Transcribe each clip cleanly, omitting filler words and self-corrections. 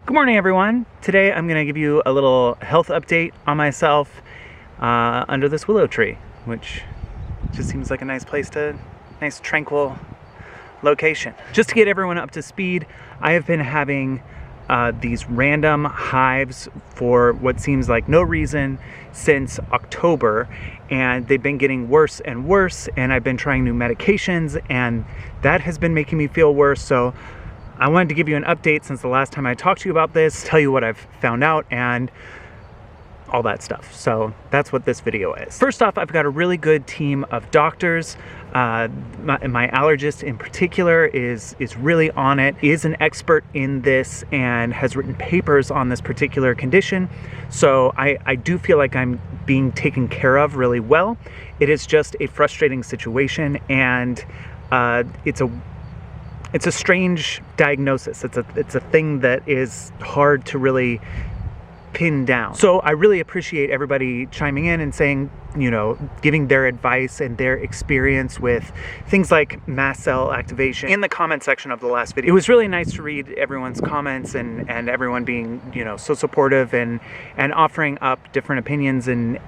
Good morning, everyone. Today I'm going to give you a little health update on myself under this willow tree, which just seems like a nice tranquil location. Just to get everyone up to speed, I have been having these random hives for what seems like no reason since October, and they've been getting worse and worse, and I've been trying new medications, and that has been making me feel worse. So I wanted to give you an update since the last time I talked to you about this, tell you what I've found out and all that stuff. So that's what this video is. First off, I've got a really good team of doctors. My allergist in particular is really on it, is an expert in this, and has written papers on this particular condition. So I do feel like I'm being taken care of really well. It is just a frustrating situation, and it's a strange diagnosis. It's a thing that is hard to really pin down. So I really appreciate everybody chiming in and saying, you know, giving their advice and their experience with things like mast cell activation in the comment section of the last video. It was really nice to read everyone's comments and everyone being, you know, so supportive and offering up different opinions and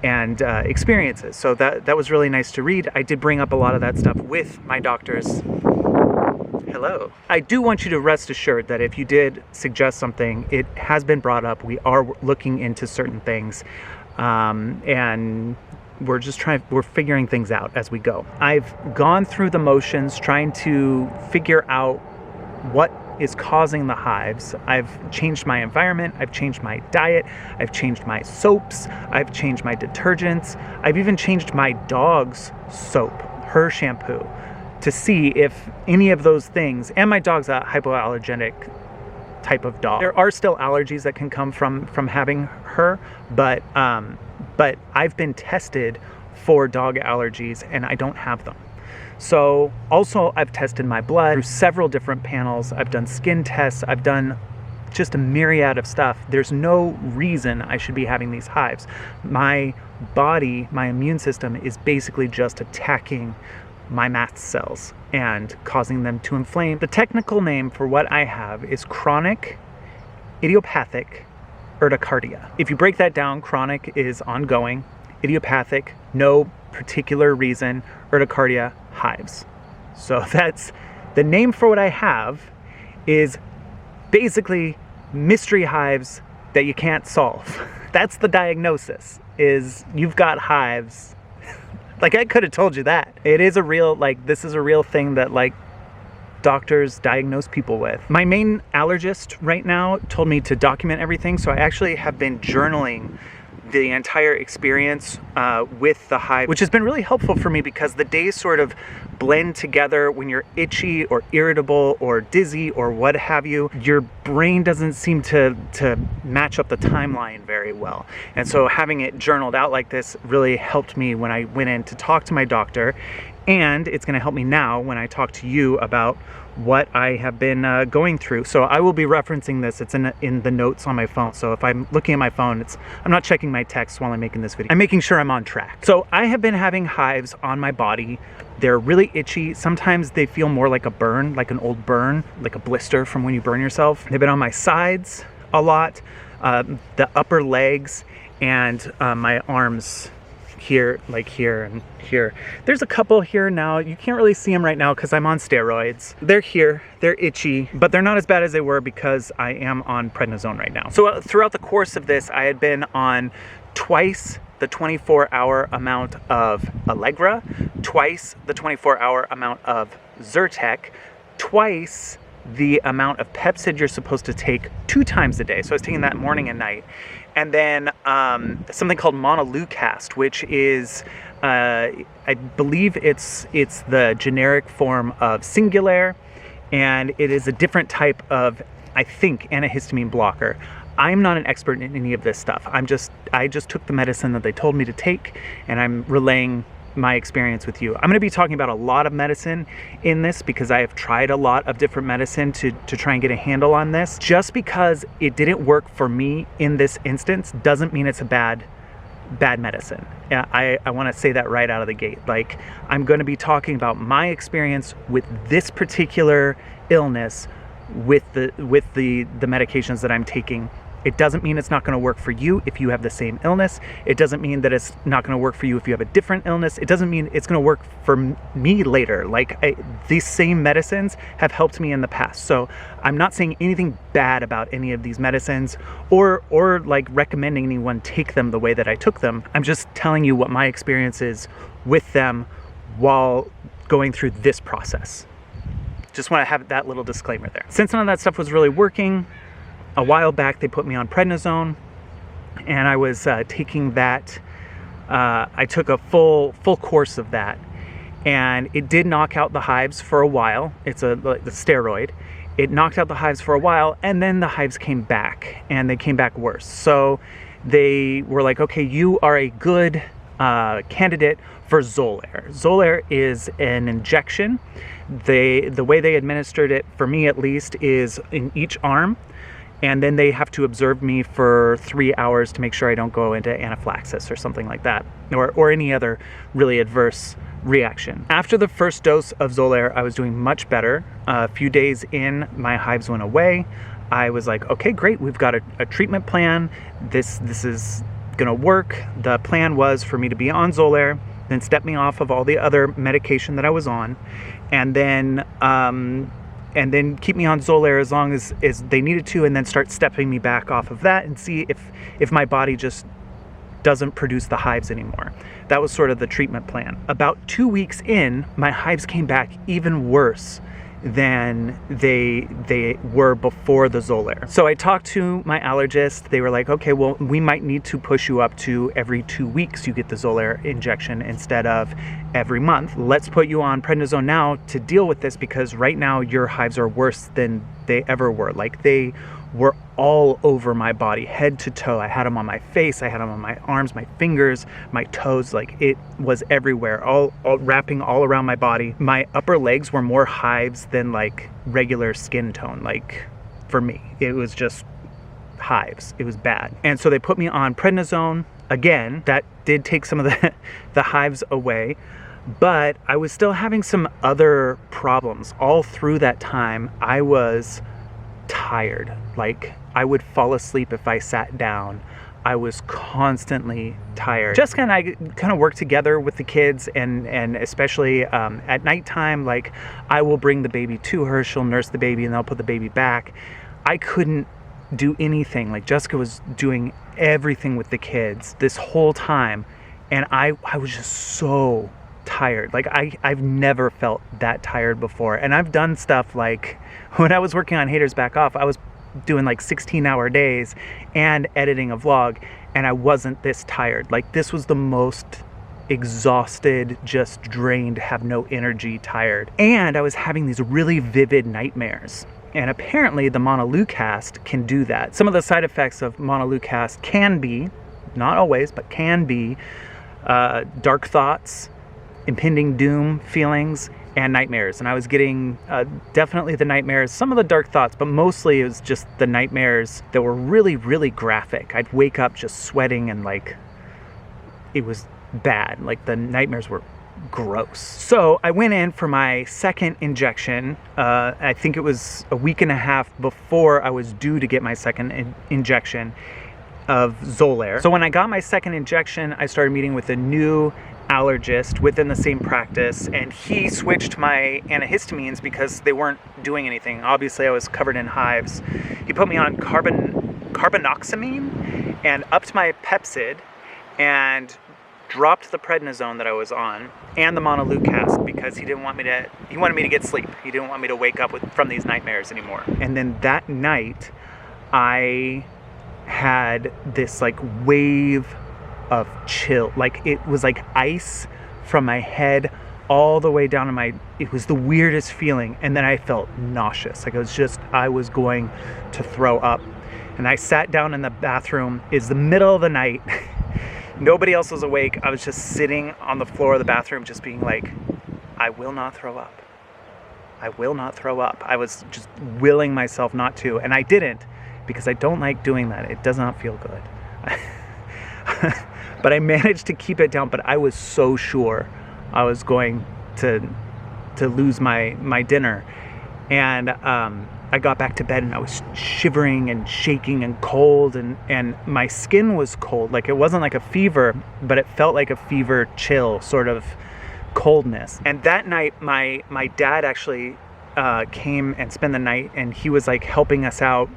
experiences. So that was really nice to read. I did bring up a lot of that stuff with my doctors. Hello. I do want you to rest assured that if you did suggest something, it has been brought up. We are looking into certain things, and we're figuring things out as we go. I've gone through the motions trying to figure out what is causing the hives. I've changed my environment, I've changed my diet, I've changed my soaps, I've changed my detergents, I've even changed my dog's soap, her shampoo, to see if any of those things, and my dog's a hypoallergenic type of dog. There are still allergies that can come from having her, but I've been tested for dog allergies and I don't have them. So also I've tested my blood through several different panels. I've done skin tests, I've done just a myriad of stuff. There's no reason I should be having these hives. My body, my immune system is basically just attacking my mast cells and causing them to inflame. The technical name for what I have is chronic idiopathic urticaria. If you break that down, chronic is ongoing, idiopathic, no particular reason, urticaria, hives. So that's the name for what I have, is basically mystery hives that you can't solve. That's the diagnosis, is you've got hives. Like, I could have told you that. It is a real, this is a real thing that, doctors diagnose people with. My main allergist right now told me to document everything, so I actually have been journaling the entire experience with the hive, which has been really helpful for me because the days sort of blend together. When you're itchy or irritable or dizzy or what have you, your brain doesn't seem to match up the timeline very well. And so having it journaled out like this really helped me when I went in to talk to my doctor, and it's going to help me now when I talk to you about what I have been going through. So I will be referencing this. It's in the notes on my phone. So if I'm looking at my phone, I'm not checking my text while I'm making this video. I'm making sure I'm on track. So I have been having hives on my body. They're really itchy. Sometimes they feel more like a burn, like an old burn, like a blister from when you burn yourself. They've been on my sides a lot, the upper legs, and my arms here, here and here. There's a couple here now. You can't really see them right now because I'm on steroids. They're here, they're itchy, but they're not as bad as they were because I am on prednisone right now. So throughout the course of this, I had been on twice the 24-hour amount of Allegra, twice the 24-hour amount of Zyrtec, twice the amount of Pepcid you're supposed to take 2 times a day. So I was taking that morning and night. And then something called montelukast, which is, I believe it's the generic form of Zolair, and it is a different type of, I think, antihistamine blocker. I'm not an expert in any of this stuff. I just took the medicine that they told me to take, and I'm relaying my experience with you. I'm going to be talking about a lot of medicine in this because I have tried a lot of different medicine to try and get a handle on this. Just because it didn't work for me in this instance doesn't mean it's a bad medicine. I want to say that right out of the gate. I'm going to be talking about my experience with this particular illness with the medications that I'm taking. It doesn't mean it's not going to work for you if you have the same illness. It doesn't mean that it's not going to work for you if you have a different illness. It doesn't mean it's going to work for me later. Like, these same medicines have helped me in the past. So I'm not saying anything bad about any of these medicines or like recommending anyone take them the way that I took them. I'm just telling you what my experience is with them while going through this process. Just want to have that little disclaimer there. Since none of that stuff was really working, a while back they put me on prednisone, and I was taking that. I took a full course of that, and it did knock out the hives for a while. It's the steroid. It knocked out the hives for a while, and then the hives came back, and they came back worse. So they were like, okay, you are a good candidate for Zolair. Zolair is an injection. The way they administered it, for me at least, is in each arm. And then they have to observe me for 3 hours to make sure I don't go into anaphylaxis or something like that, or any other really adverse reaction. After the first dose of Zolair, I was doing much better. A few days in, my hives went away. I was like, okay, great, we've got a treatment plan. This is gonna work. The plan was for me to be on Zolair, then step me off of all the other medication that I was on, and then keep me on Zolair as long as they needed to, and then start stepping me back off of that and see if my body just doesn't produce the hives anymore. That was sort of the treatment plan. About 2 weeks in, my hives came back even worse than they were before the Zolair. So I talked to my allergist. They were like, okay, well, we might need to push you up to every 2 weeks you get the Zolair injection instead of every month. Let's put you on prednisone now to deal with this, because right now your hives are worse than they ever were. Like, they were all over my body, head to toe. I had them on my face, I had them on my arms, my fingers, my toes. Like, it was everywhere, all wrapping all around my body. My upper legs were more hives than like regular skin tone. Like, for me, it was just hives. It was bad. And so they put me on prednisone. Again, that did take some of the hives away, but I was still having some other problems. All through that time, I was tired. Like, I would fall asleep if I sat down. I was constantly tired. Jessica and I kind of work together with the kids, and especially at nighttime, like, I will bring the baby to her, she'll nurse the baby, and they'll put the baby back. I couldn't do anything. Like, Jessica was doing everything with the kids this whole time, and I was just so tired. Like, I've never felt that tired before. And I've done stuff like, when I was working on Haters Back Off, I was doing like 16-hour days and editing a vlog, and I wasn't this tired. Like, this was the most exhausted, just drained, have no energy, tired. And I was having these really vivid nightmares. And apparently the montelukast can do that. Some of the side effects of montelukast can be, not always, but can be dark thoughts, impending doom feelings, and nightmares. And I was getting definitely the nightmares, some of the dark thoughts, but mostly it was just the nightmares that were really, really graphic. I'd wake up just sweating, and like, it was bad. Like, the nightmares were gross. So I went in for my second injection. I think it was a week and a half before I was due to get my second injection of Zolair. So when I got my second injection, I started meeting with a new allergist within the same practice, and he switched my antihistamines because they weren't doing anything. Obviously, I was covered in hives. He put me on carbinoxamine and upped my Pepsid, and dropped the prednisone that I was on and the montelukast, because he wanted me to get sleep. He didn't want me to wake up from these nightmares anymore. And then that night, I had this like wave of chill. Like, it was like ice from my head all the way down to it was the weirdest feeling. And then I felt nauseous. Like, I was going to throw up. And I sat down in the bathroom. It's the middle of the night. Nobody else was awake. I was just sitting on the floor of the bathroom, just being like, I will not throw up. I will not throw up. I was just willing myself not to. And I didn't, because I don't like doing that. It does not feel good. But I managed to keep it down. But I was so sure I was going to lose my dinner. And I got back to bed and I was shivering and shaking and cold, and my skin was cold. Like, it wasn't like a fever, but it felt like a fever chill sort of coldness. And that night, my dad actually came and spent the night, and he was like helping us out.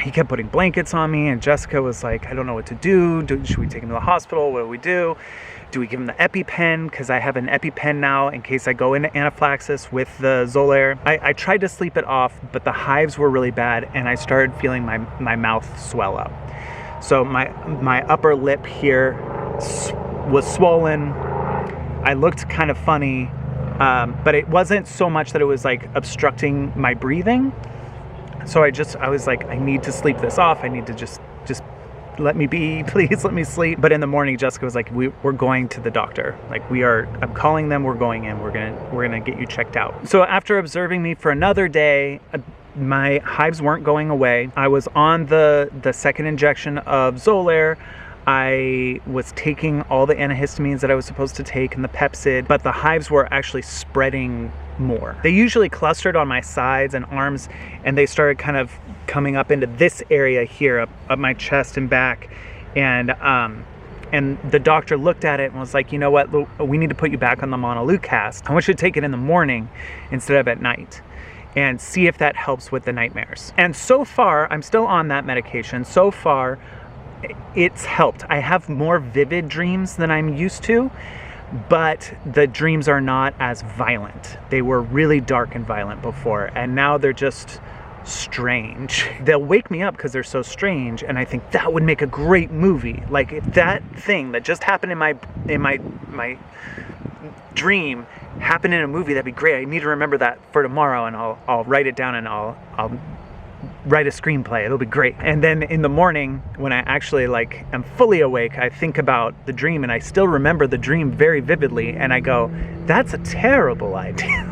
He kept putting blankets on me, and Jessica was like, I don't know what to do. Should we take him to the hospital? What do we do? Do we give him the EpiPen? Because I have an EpiPen now in case I go into anaphylaxis with the Zolair. I tried to sleep it off, but the hives were really bad, and I started feeling my mouth swell up. So my upper lip here was swollen. I looked kind of funny, but it wasn't so much that it was like obstructing my breathing. So I was like, I need to sleep this off. I need to just let me be, please let me sleep. But in the morning, Jessica was like, we're going to the doctor. Like, I'm calling them, we're going in, we're gonna get you checked out. So after observing me for another day, my hives weren't going away. I was on the second injection of Zolair. I was taking all the antihistamines that I was supposed to take and the Pepcid, but the hives were actually spreading more. They usually clustered on my sides and arms, and they started kind of coming up into this area here, up my chest and back. And the doctor looked at it and was like, you know what, we need to put you back on the Montelukast. I want you to take it in the morning instead of at night, and see if that helps with the nightmares. And so far, I'm still on that medication. So far, it's helped. I have more vivid dreams than I'm used to, but the dreams are not as violent. They were really dark and violent before, and now they're just strange. They'll wake me up because they're so strange, and I think that would make a great movie. Like, if that thing that just happened in my dream happened in a movie, that'd be great. I need to remember that for tomorrow, and I'll write it down, and I'll write a screenplay. It'll be great. And then in the morning, when I actually like am fully awake, I think about the dream, and I still remember the dream very vividly, and I go, that's a terrible idea.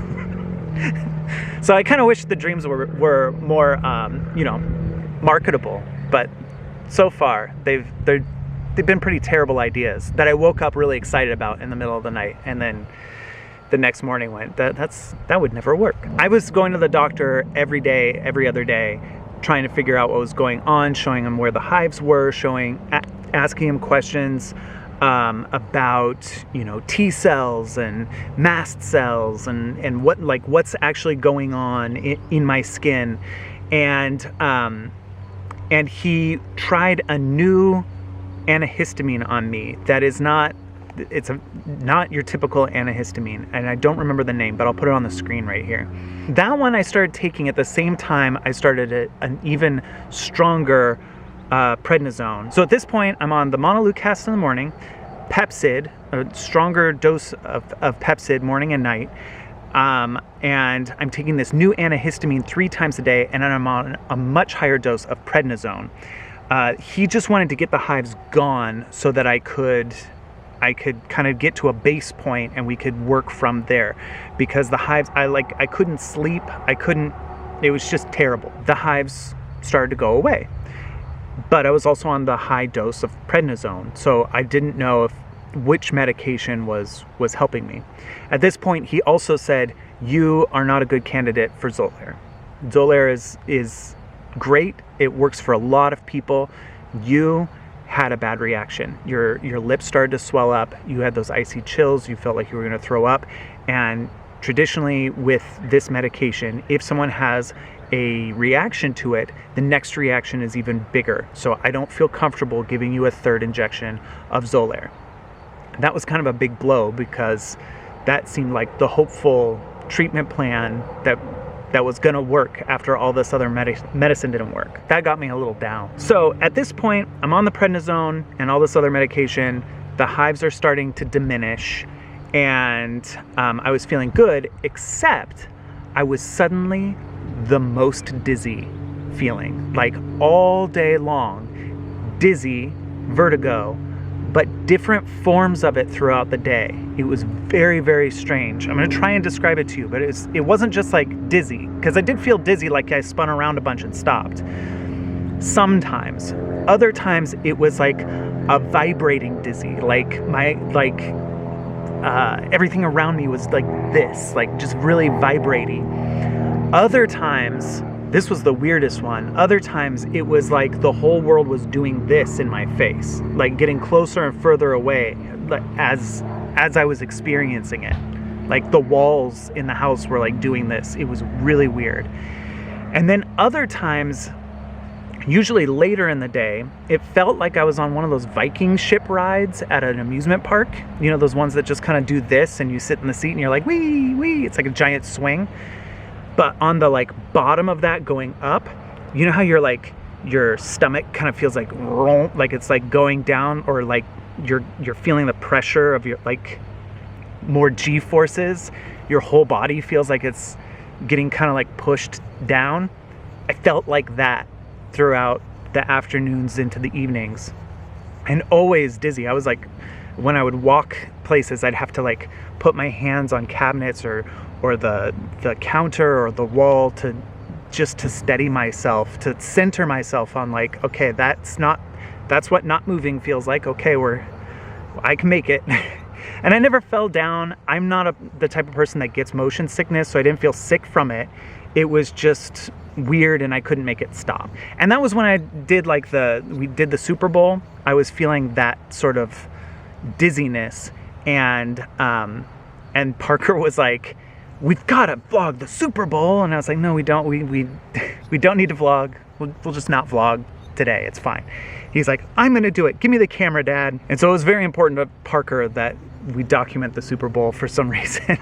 So I kind of wish the dreams were more marketable, but so far they've been pretty terrible ideas that I woke up really excited about in the middle of the night, and then the next morning went, that would never work. I was going to the doctor every day, every other day, trying to figure out what was going on, showing him where the hives were, asking him questions about, T cells and mast cells and what's actually going on in my skin. And he tried a new antihistamine on me that is not your typical antihistamine, and I don't remember the name, but I'll put it on the screen right here. That one I started taking at the same time I started an even stronger prednisone. So at this point, I'm on the Montelukast in the morning, Pepcid, a stronger dose of Pepcid morning and night, and I'm taking this new antihistamine 3 times a day, and then I'm on a much higher dose of prednisone. He just wanted to get the hives gone so that I could kind of get to a base point and we could work from there, because the hives, I couldn't sleep. It was just terrible. The hives started to go away, but I was also on the high dose of prednisone, so I didn't know which medication was helping me. At this point, he also said, you are not a good candidate for Zolair. Zolair is great. It works for a lot of people. You had a bad reaction. Your lips started to swell up. You had those icy chills. You felt like you were going to throw up. And traditionally with this medication, if someone has a reaction to it, the next reaction is even bigger. So I don't feel comfortable giving you a 3rd injection of Zolair. That was kind of a big blow, because that seemed like the hopeful treatment plan that was going to work after all this other medicine didn't work. That got me a little down. So at this point, I'm on the prednisone and all this other medication. The hives are starting to diminish, and I was feeling good, except I was suddenly the most dizzy feeling, like all day long, dizzy, vertigo, but different forms of it throughout the day. It was very, very strange. I'm going to try and describe it to you, but it wasn't just like dizzy, because I did feel dizzy, like I spun around a bunch and stopped. Sometimes. Other times it was like a vibrating dizzy, like everything around me was like this, like just really vibrating. Other times This was the weirdest one. Other times it was like the whole world was doing this in my face, like getting closer and further away as I was experiencing it. Like the walls in the house were like doing this. It was really weird. And then other times, usually later in the day, it felt like I was on one of those Viking ship rides at an amusement park. You know, those ones that just kind of do this and you sit in the seat and you're like, wee, wee. It's like a giant swing. But on the like bottom of that going up, you know how your stomach kind of feels like it's like going down, or like you're feeling the pressure of your like more G forces. Your whole body feels like it's getting kind of like pushed down. I felt like that throughout the afternoons into the evenings, and always dizzy. I was like, when I would walk places, I'd have to like put my hands on cabinets or the counter or the wall to steady myself, to center myself on like, okay, that's what not moving feels like. Okay, I can make it. And I never fell down. I'm not the type of person that gets motion sickness, so I didn't feel sick from it. It was just weird and I couldn't make it stop. And that was when I did we did the Super Bowl. I was feeling that sort of dizziness, and Parker was like, we've got to vlog the Super Bowl. And I was like, no, we don't. We don't need to vlog. We'll just not vlog today. It's fine. He's like, I'm going to do it. Give me the camera, Dad. And so it was very important to Parker that we document the Super Bowl for some reason.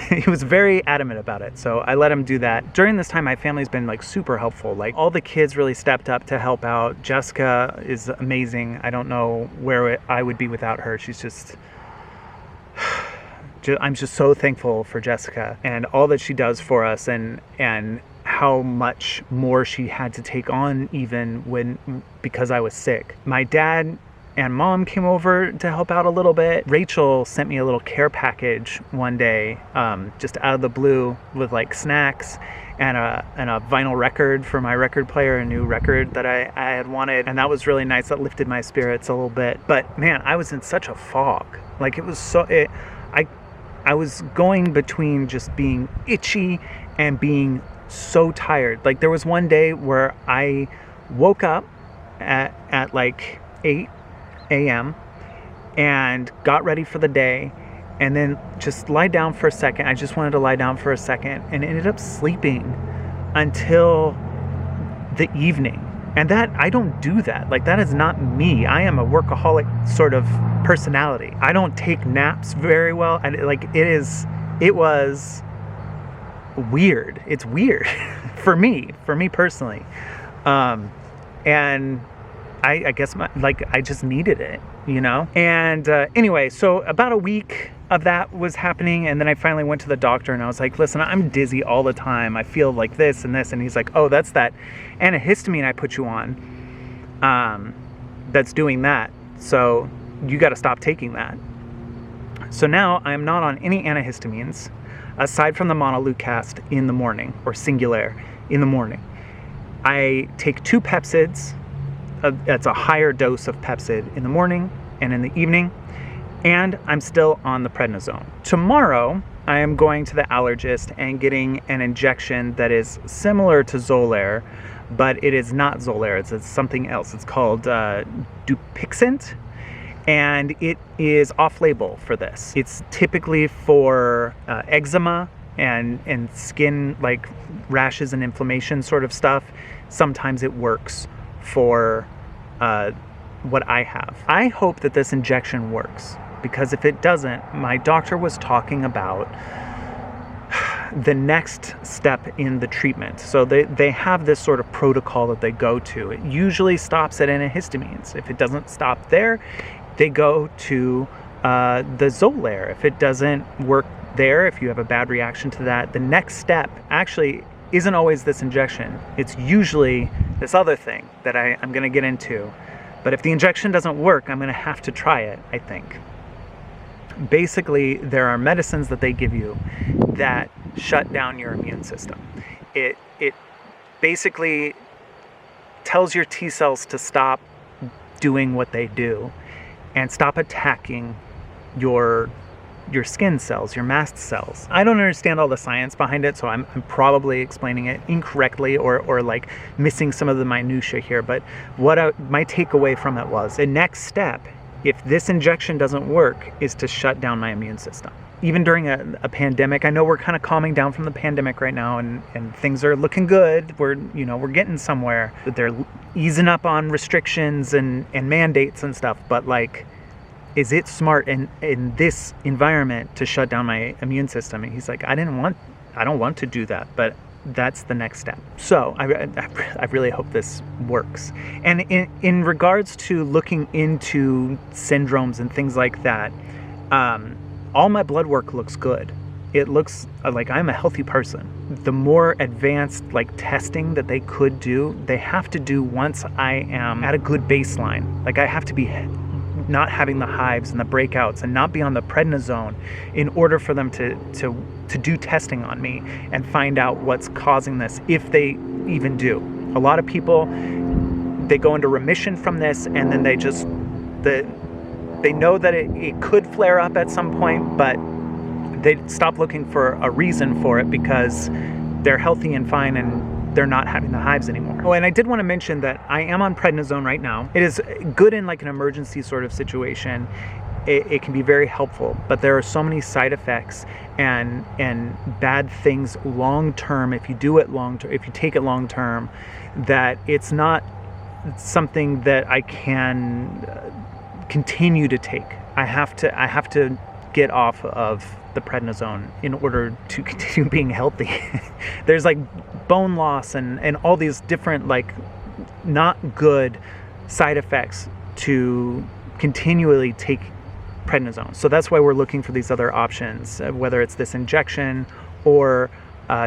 He was very adamant about it. So I let him do that. During this time, my family's been like super helpful. Like all the kids really stepped up to help out. Jessica is amazing. I don't know where I would be without her. She's just, I'm just so thankful for Jessica and all that she does for us, and how much more she had to take on even because I was sick. My dad and Mom came over to help out a little bit. Rachel sent me a little care package one day, just out of the blue, with like snacks and a vinyl record for my record player, a new record that I had wanted. And that was really nice. That lifted my spirits a little bit. But man, I was in such a fog. Like it was I was going between just being itchy and being so tired. Like there was one day where I woke up at like 8 a.m. and got ready for the day, and then just lie down for a second. I just wanted to lie down for a second and ended up sleeping until the evening. And that, I don't do that. Like that is not me. I am a workaholic sort of personality. I don't take naps very well. And it was weird. It's weird for me personally. And I guess I just needed it, you know? And anyway, so about a week of that was happening, and then I finally went to the doctor and I was like, listen, I'm dizzy all the time. I feel like this and this. And he's like, oh, that's that antihistamine I put you on that's doing that. So you got to stop taking that. So now I'm not on any antihistamines aside from the Montelukast in the morning, or Zolair in the morning. I take 2 Pepsids. That's a higher dose of Pepsid in the morning and in the evening. And I'm still on the prednisone. Tomorrow, I am going to the allergist and getting an injection that is similar to Zolair, but it is not Zolair. It's something else. It's called Dupixent, and it is off-label for this. It's typically for eczema and skin, like rashes and inflammation sort of stuff. Sometimes it works for what I have. I hope that this injection works, because if it doesn't, my doctor was talking about the next step in the treatment. So they have this sort of protocol that they go to. It usually stops at antihistamines. If it doesn't stop there, they go to the Zolair. If it doesn't work there, if you have a bad reaction to that, the next step actually isn't always this injection. It's usually this other thing that I'm going to get into. But if the injection doesn't work, I'm going to have to try it, I think. Basically, there are medicines that they give you that shut down your immune system. It basically tells your T cells to stop doing what they do and stop attacking your your skin cells, your mast cells. I don't understand all the science behind it, so I'm probably explaining it incorrectly or like missing some of the minutia here, but my takeaway from it was the next step, if this injection doesn't work, is to shut down my immune system. Even during a pandemic, I know we're kind of calming down from the pandemic right now, and things are looking good. We're getting somewhere. They're easing up on restrictions and mandates and stuff, but like, is it smart in this environment to shut down my immune system? And he's like, I don't want to do that, but that's the next step. So I really hope this works. And in regards to looking into syndromes and things like that, all my blood work looks good. It looks like I'm a healthy person. The more advanced like testing that they could do, they have to do once I am at a good baseline. Like I have to be not having the hives and the breakouts and not be on the prednisone in order for them to do testing on me and find out what's causing this, if they even do. A lot of people, they go into remission from this, and then they know that it could flare up at some point, but they stop looking for a reason for it because they're healthy and fine and they're not having the hives anymore. Oh, and I did want to mention that I am on prednisone right now. It is good in like an emergency sort of situation. It can be very helpful, but there are so many side effects and bad things long term if you do it long term, if you take it long term, that it's not something that I can continue to take. I have to get off of the prednisone in order to continue being healthy. There's like bone loss and all these different like not good side effects to continually take prednisone. So that's why we're looking for these other options, whether it's this injection or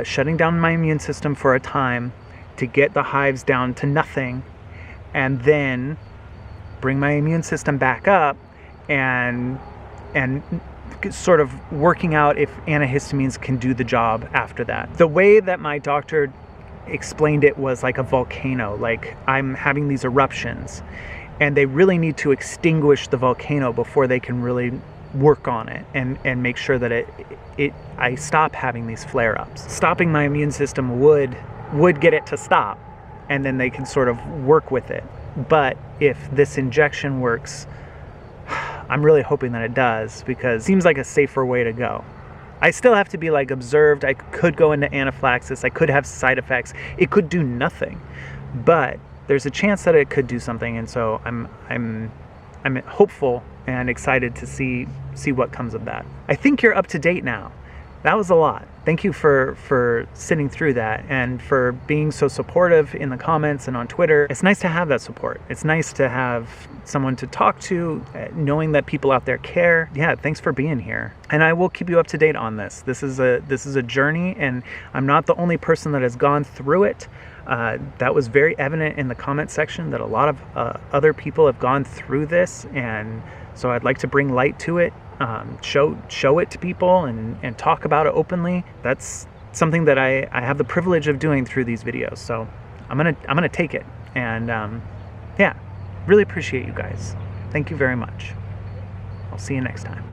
shutting down my immune system for a time to get the hives down to nothing, and then bring my immune system back up and sort of working out if antihistamines can do the job after that. The way that my doctor explained it was like a volcano, like I'm having these eruptions and they really need to extinguish the volcano before they can really work on it and make sure that I stop having these flare-ups. Stopping my immune system would get it to stop, and then they can sort of work with it. But if this injection works, I'm really hoping that it does, because it seems like a safer way to go. I still have to be like observed. I could go into anaphylaxis. I could have side effects. It could do nothing, but there's a chance that it could do something. And so I'm hopeful and excited to see what comes of that. I think you're up to date now. That was a lot. Thank you for sitting through that and for being so supportive in the comments and on Twitter. It's nice to have that support. It's nice to have someone to talk to, knowing that people out there care. Yeah, thanks for being here. And I will keep you up to date on this. This is a journey, and I'm not the only person that has gone through it. That was very evident in the comment section that a lot of other people have gone through this, and so I'd like to bring light to it. Show it to people and talk about it openly. That's something that I have the privilege of doing through these videos. So I'm gonna take it, and yeah, really appreciate you guys. Thank you very much. I'll see you next time.